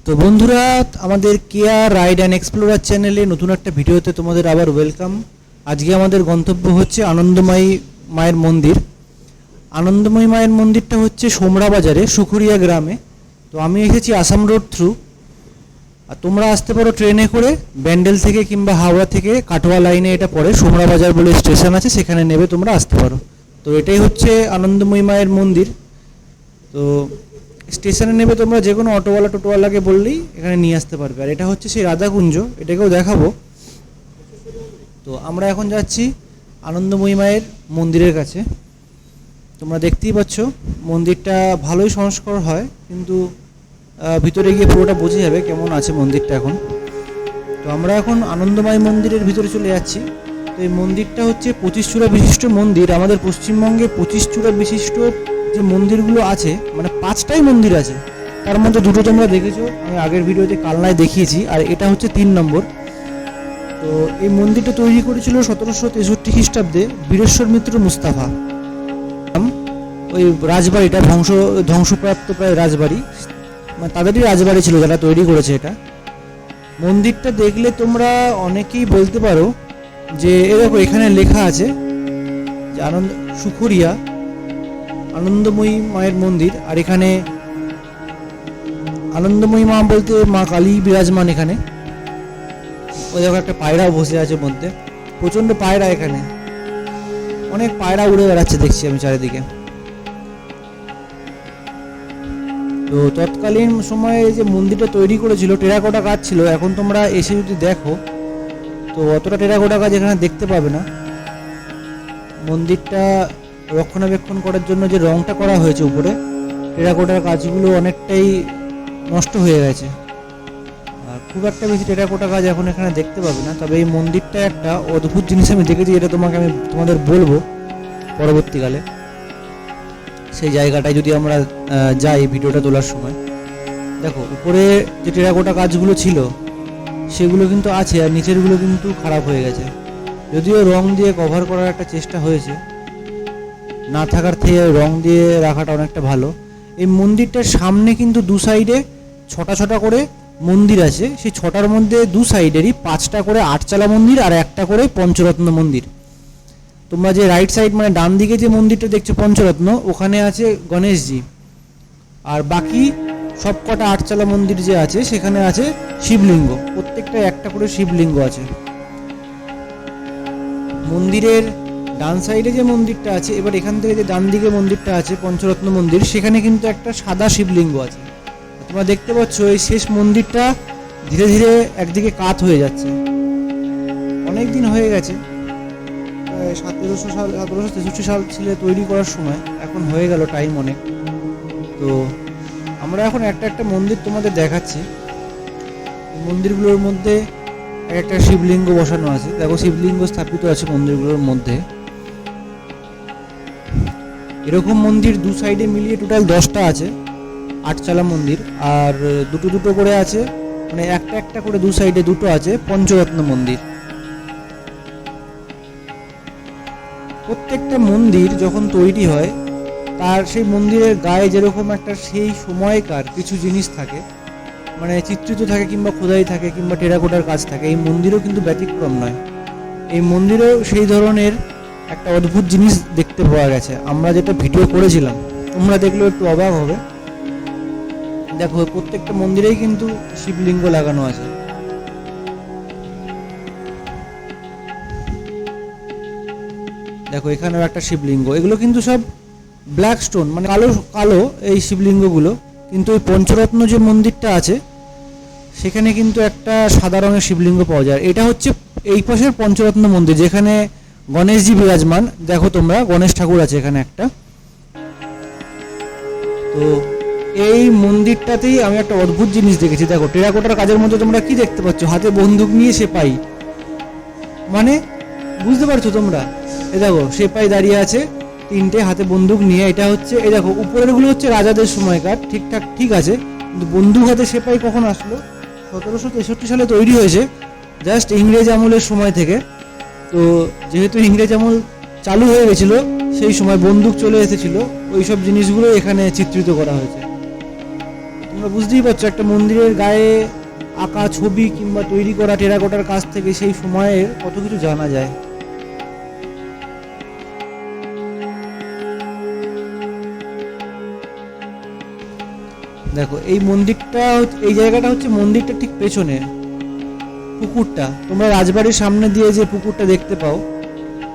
তো বন্ধুরা, আমাদের কেয়া রাইড অ্যান্ড এক্সপ্লোরার চ্যানেলে নতুন একটা ভিডিওতে তোমাদের আবার ওয়েলকাম। আজকে আমাদের গন্তব্য হচ্ছে আনন্দময়ী মায়ের মন্দির। আনন্দময়ী মায়ের মন্দিরটা হচ্ছে সোমরা বাজারে সুখুরিয়া গ্রামে। তো আমি এসেছি আসাম রোড থ্রু, আর তোমরা আসতে পারো ট্রেনে করে ব্যান্ডেল থেকে কিংবা হাওড়া থেকে কাটোয়া লাইনে এটা পড়ে সোমরা বাজার বলে স্টেশন আছে, সেখানে নেবে তোমরা আসতে পারো। তো এটাই হচ্ছে আনন্দময়ী মায়ের মন্দির। তো স্টেশনে নেবে তোমরা, যে কোনো অটোওয়ালা টোটোওয়ালাকে বললেই এখানে নিয়ে আসতে পারবে। আর এটা হচ্ছে সেই রাধাকুঞ্জ, এটাকেও দেখাবো। তো আমরা এখন যাচ্ছি আনন্দময়ী মায়ের মন্দিরের কাছে। তোমরা দেখতেই পাচ্ছ মন্দিরটা ভালোই সংস্কার হয়, কিন্তু ভিতরে গিয়ে পুরোটা বোঝা যাবে কেমন আছে মন্দিরটা এখন। তো আমরা এখন আনন্দময়ী মন্দিরের ভিতরে চলে যাচ্ছি। তো এই মন্দিরটা হচ্ছে 25 চূড়া বিশিষ্ট মন্দির। আমাদের পশ্চিমবঙ্গে 25 চূড়া বিশিষ্ট যে মন্দিরগুলো আছে, মানে 5টাই মন্দির আছে, তার মধ্যে 2টো তোমরা দেখেছো, আমি আগের ভিডিওতে কালনায় দেখিয়েছি, আর এটা হচ্ছে 3 নম্বর। তো এই মন্দিরটা তৈরি করেছিল 1763 খ্রিস্টাব্দে বীরেশ্বর মিত্র মুস্তাফা। ওই রাজবাড়িটা ধ্বংসপ্রাপ্ত প্রায় রাজবাড়ি, মানে তাদেরই রাজবাড়ি ছিল যারা তৈরি করেছে এটা। মন্দিরটা দেখলে তোমরা অনেকেই বলতে পারো যে এরকম এখানে লেখা আছে যে সুখুরিয়া আনন্দময়ী মায়ের মন্দির। আর এখানে আনন্দময়ী মা বলতে মা কালী বিরাজমান এখানে। ওই জায়গায় একটা পায়রাও বসে আছে মধ্যে, প্রচন্ড পায়রা, এখানে অনেক পায়রা উড়ে বেড়াচ্ছে দেখছি আমি চারিদিকে। তো তৎকালীন সময়ে যে মন্দিরটা তৈরি করেছিল টেরাকোটা কাজ ছিল। এখন তোমরা এসে যদি দেখো তো অতটা টেরাকোটা কাজ এখানে দেখতে পাবে না। মন্দিরটা রক্ষণাবেক্ষণ করার জন্য যে রংটা করা হয়েছে উপরে, টেরাকোটার কাজগুলো অনেকটাই নষ্ট হয়ে গেছে, আর খুব একটা বেশি টেরাকোটা কাজ এখন এখানে দেখতে পাবে না। তবে এই মন্দিরটা একটা অদ্ভুত জিনিস আমি দেখেছি, এটা তোমাদের বলবো পরবর্তীকালে। সেই জায়গাটায় যদি আমরা যাই ভিডিওটা তোলার সময়। দেখো উপরে যে টেরাকোটা কাজগুলো ছিল সেগুলো কিন্তু আছে, আর নিচেরগুলো কিন্তু খারাপ হয়ে গেছে। যদিও রং দিয়ে কভার করার একটা চেষ্টা হয়েছে, না থাকার থেকে রং দিয়ে রাখাটা অনেকটা ভালো। এই মন্দিরটার সামনে কিন্তু 2 সাইডে 6টা করে মন্দির আছে। সেই 6টার মধ্যে 2 সাইডেরই 5টা করে 8চালা মন্দির আর একটা করে পঞ্চরত্ন মন্দির। তোমরা যে রাইট সাইড মানে ডান দিকে যে মন্দিরটা দেখছো পঞ্চরত্ন, ওখানে আছে গণেশজি। আর বাকি সব কটা 8চালা মন্দির যে আছে সেখানে আছে শিবলিঙ্গ, প্রত্যেকটা একটা করে শিবলিঙ্গ আছে। মন্দিরের ডান সাইডে যে মন্দিরটা আছে, এবার এখান থেকে যে ডান দিকে মন্দিরটা আছে পঞ্চরত্ন মন্দির, সেখানে কিন্তু একটা সাদা শিবলিঙ্গ আছে। তোমরা দেখতে পাচ্ছ এই শেষ মন্দিরটা ধীরে ধীরে একদিকে কাত হয়ে যাচ্ছে। অনেক দিন হয়ে গেছে, 1763 সাল ছিল তৈরি করার সময়, এখন হয়ে গেল টাইম অনেক। তো আমরা এখন একটা মন্দির তোমাদের দেখাচ্ছি। মন্দিরগুলোর মধ্যে একটা শিবলিঙ্গ বসানো আছে। দেখো শিবলিঙ্গ স্থাপিত আছে মন্দিরগুলোর মধ্যে। এরকম মন্দির 2 সাইডে মিলিয়ে টোটাল 10টা আছে, 8চালা মন্দির। আর দুটো করে আছে, মানে একটা করে 2 সাইডে 2টো আছে পঞ্চরত্ন মন্দির। প্রত্যেকটা মন্দির যখন তৈরি হয় তার সেই মন্দিরের গায়ে যেরকম একটা সেই সময়কার কিছু জিনিস থাকে, মানে চিত্রিত থাকে কিংবা খোদাই থাকে কিংবা টেরাকোটার কাজ থাকে, এই মন্দিরও কিন্তু ব্যতিক্রম নয়। এই মন্দিরেও সেই ধরনের একটা অদ্ভুত জিনিস দেখতে পাওয়া গেছে। আমরা যেটা ভিডিও করেছিলাম তোমরা দেখলেও একটু অবাক হবে। দেখো প্রত্যেকটা মন্দিরেই কিন্তু শিবলিঙ্গ লাগানো আছে। দেখো এখানেও একটা শিবলিঙ্গ। এগুলো কিন্তু সব ব্ল্যাক স্টোন, মানে কালো কালো এই শিবলিঙ্গগুলো। কিন্তু ওই পঞ্চরত্ন যে মন্দিরটা আছে সেখানে কিন্তু একটা সাদা রঙের শিবলিঙ্গ পাওয়া যায়। এটা হচ্ছে এই পাশের পঞ্চরত্ন মন্দির, যেখানে গণেশজি বিরাজমান। দেখো তোমরা গণেশ ঠাকুর আছে এখানে একটা। তো এই মন্দিরটাতেই আমি একটা অদ্ভুত জিনিস দেখেছি। দেখো টেরাকোটার কাজের মধ্যে তোমরা কি দেখতে পাচ্ছ? হাতে বন্দুক নিয়ে সেপাই, মানে বুঝতে পারছো তোমরা? এ দেখো সেপাই দাঁড়িয়ে আছে 3টে হাতে বন্দুক নিয়ে। এটা হচ্ছে এই দেখো উপরের গুলো হচ্ছে রাজাদের সময়কার, ঠিকঠাক ঠিক আছে, কিন্তু বন্দুক হাতে সেপাই কখন আসলো? 1763 সালে তৈরি হয়েছে, জাস্ট ইংরেজ আমলের সময় থেকে। তো যেহেতু ইংরেজ আমল চালু হয়ে গেছিল সেই সময় বন্দুক চলে এসেছিল, ওই সব জিনিসগুলো এখানে চিত্রিত করা হয়েছে। তোমরা বুঝতেই পারছো একটা মন্দিরের গায়ে আঁকা ছবি কিংবা তৈরি করা টেরাকোটার কাছ থেকে সেই সময়ের কত কিছু জানা যায়। দেখো এই মন্দিরটা, এই জায়গাটা হচ্ছে মন্দিরটা ঠিক পেছনে পুকুরটা, তোমরা রাজবাড়ির সামনে দিয়ে যে পুকুরটা দেখতে পাও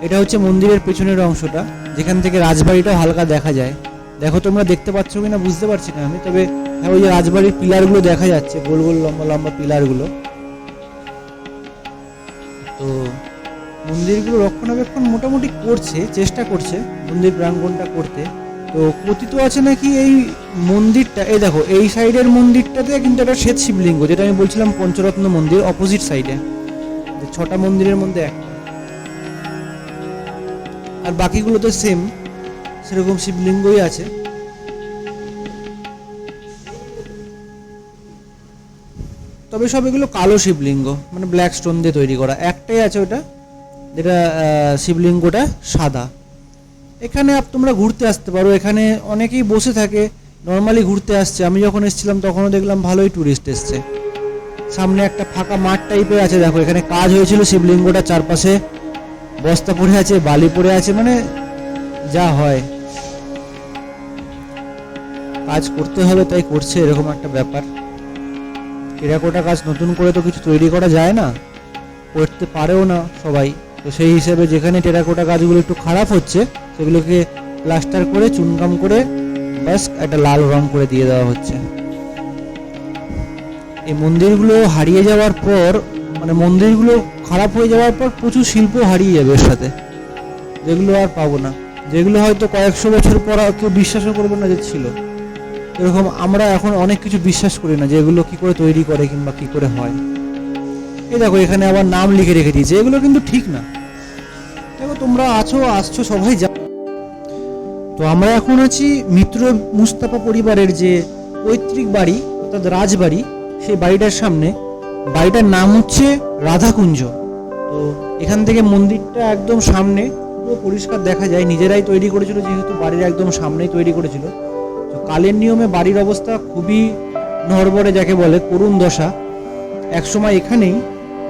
এটা হচ্ছে মন্দিরের পেছনের অংশটা, যেখান থেকে রাজবাড়িটা হালকা দেখা যায়। দেখো তোমরা দেখতে পাচ্ছ কিনা বুঝতে পারছি না আমি, তবে হ্যাঁ ওই যে রাজবাড়ির পিলারগুলো দেখা যাচ্ছে, গোল গোল লম্বা লম্বা পিলারগুলো। তো মন্দিরগুলো রক্ষণাবেক্ষণ মোটামুটি করছে, চেষ্টা করছে মন্দির প্রাঙ্গণটা করতে। তো কথিত আছে নাকি এই মন্দিরটা, এই দেখো এই সাইডের মন্দিরটাতে কিন্তু একটা শ্বেত শিবলিঙ্গ, যেটা আমি বলছিলাম পঞ্চরত্ন মন্দির, অপোজিট সাইডে, যে 6টা মন্দিরের মধ্যে একটা, আর বাকিগুলো তো সেম সেরকম শিবলিঙ্গই আছে। তবে সব এগুলো কালো শিবলিঙ্গ, মানে ব্ল্যাক স্টোন দিয়ে তৈরি করা। একটাই আছে ওটা, যেটা শিবলিঙ্গটা সাদা। এখানে তোমরা ঘুরতে আসতে পারো, এখানে অনেকেই বসে থাকে, নর্মালি ঘুরতে আসছে। আমি যখন এসেছিলাম তখনও দেখলাম ভালোই টুরিস্ট এসছে। সামনে একটা ফাঁকা মাঠ টাইপের আছে, দেখো এখানে কাজ হয়েছিল, শিবলিঙ্গটা চারপাশে বস্তা পড়ে আছে, বালি পড়ে আছে, মানে যা হয় কাজ করতে হবে তাই করছে, এরকম একটা ব্যাপার। টেরাকোটা কাজ নতুন করে তো কিছু তৈরি করা যায় না, করতে পারেও না সবাই। তো সেই হিসেবে যেখানে টেরাকোটা কাজগুলো একটু খারাপ হচ্ছে সেগুলোকে প্লাস্টার করে চুনকাম করে ব্যাস একটা লাল রং করে দিয়ে দেওয়া হচ্ছে। এই মন্দিরগুলো হারিয়ে যাওয়ার পর, মানে মন্দিরগুলো খারাপ হয়ে যাওয়ার পর প্রচুর শিল্প হারিয়ে যাবে এর সাথে, যেগুলো আর পাবো না, যেগুলো হয়তো কয়েকশো বছর পর কেউ বিশ্বাসও করবে না যে ছিল। এরকম আমরা এখন অনেক কিছু বিশ্বাস করি না যে এগুলো কি করে তৈরি করে কিংবা কি করে হয়। এই দেখো এখানে আবার নাম লিখে রেখে দিয়েছে, এগুলো কিন্তু ঠিক না। দেখো তোমরা আসছো সবাই যা। তো আমরা এখন আছি মিত্র মুস্তাফা পরিবারের যে পৈতৃক বাড়ি অর্থাৎ রাজবাড়ি, সেই বাড়িটার সামনে। বাড়িটার নাম হচ্ছে রাধাকুঞ্জ। তো এখান থেকে মন্দিরটা একদম সামনে, পুরো পরিষ্কার দেখা যায়। নিজেরাই তৈরি করেছিল, যেহেতু বাড়ির একদম সামনেই তৈরি করেছিল। তো কালের নিয়মে বাড়ির অবস্থা খুবই নড়বড়ে, যাকে বলে করুণ দশা। একসময় এখানেই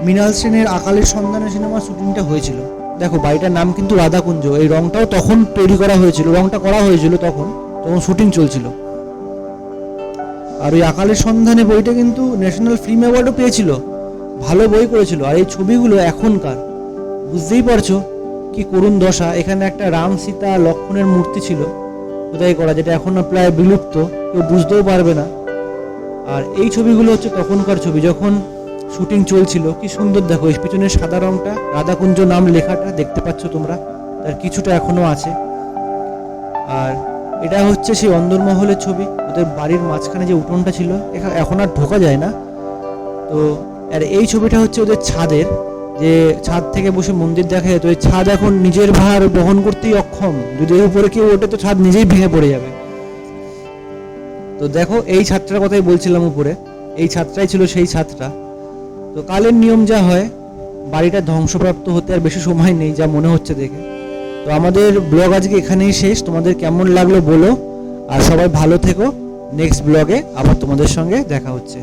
মৃণাল সেনের আকালের সন্ধানে সিনেমার শুটিংটা হয়েছিল। দেখো বাড়িটার নাম কিন্তু রাধাকুঞ্জ। এই রংটাও তখন তৈরি করা হয়েছিল, রংটা করা হয়েছিল তখন শুটিং চলছিল। আর ওই আকালের সন্ধানে বইটা কিন্তু ন্যাশনাল ফিল্ম অ্যাওয়ার্ডও পেয়েছিল, ভালো বই করেছিল। আর এই ছবিগুলো এখনকার, বুঝতেই পারছো কি করুণ দশা। এখানে একটা রাম সীতা লক্ষ্মণের মূর্তি ছিল খোদাই করা, যেটা এখন প্রায় বিলুপ্ত, কেউ বুঝতেও পারবে না। আর এই ছবিগুলো হচ্ছে তখনকার ছবি, যখন শুটিং চলছিল। কি সুন্দর দেখো এই পিছনের সাদা রংটা, রাধাকুঞ্জ নাম লেখাটা দেখতে পাচ্ছ তোমরা, তার কিছুটা এখনো আছে। আর এটা হচ্ছে সেই অন্দরমহলের ছবি, ওদের বাড়ির মাঝখানে যে উঠোনটা ছিল এখন আর ঢোকা যায় না। তো আর এই ছবিটা হচ্ছে ওদের ছাদের, যে ছাদ থেকে বসে মন্দির দেখা যেত। এই ছাদ এখন নিজের ভার বহন করতেই অক্ষম, যদি এর উপরে কেউ ওঠে তো ছাদ নিজেই ভেঙে পড়ে যাবে। তো দেখো এই ছাদটার কথাই বলছিলাম, উপরে এই ছাদটাই ছিল সেই ছাদটা। তো কালের নিয়ম যা হয়, বাড়িটা ধ্বংসপ্রাপ্ত হতে আর বেশি সময় নেই যা মনে হচ্ছে দেখে। তো আমাদের ব্লগ আজকে এখানেই শেষ। তোমাদের কেমন লাগলো বলো, আর সবাই ভালো থেকো। নেক্সট ব্লগে আবার তোমাদের সঙ্গে দেখা হচ্ছে।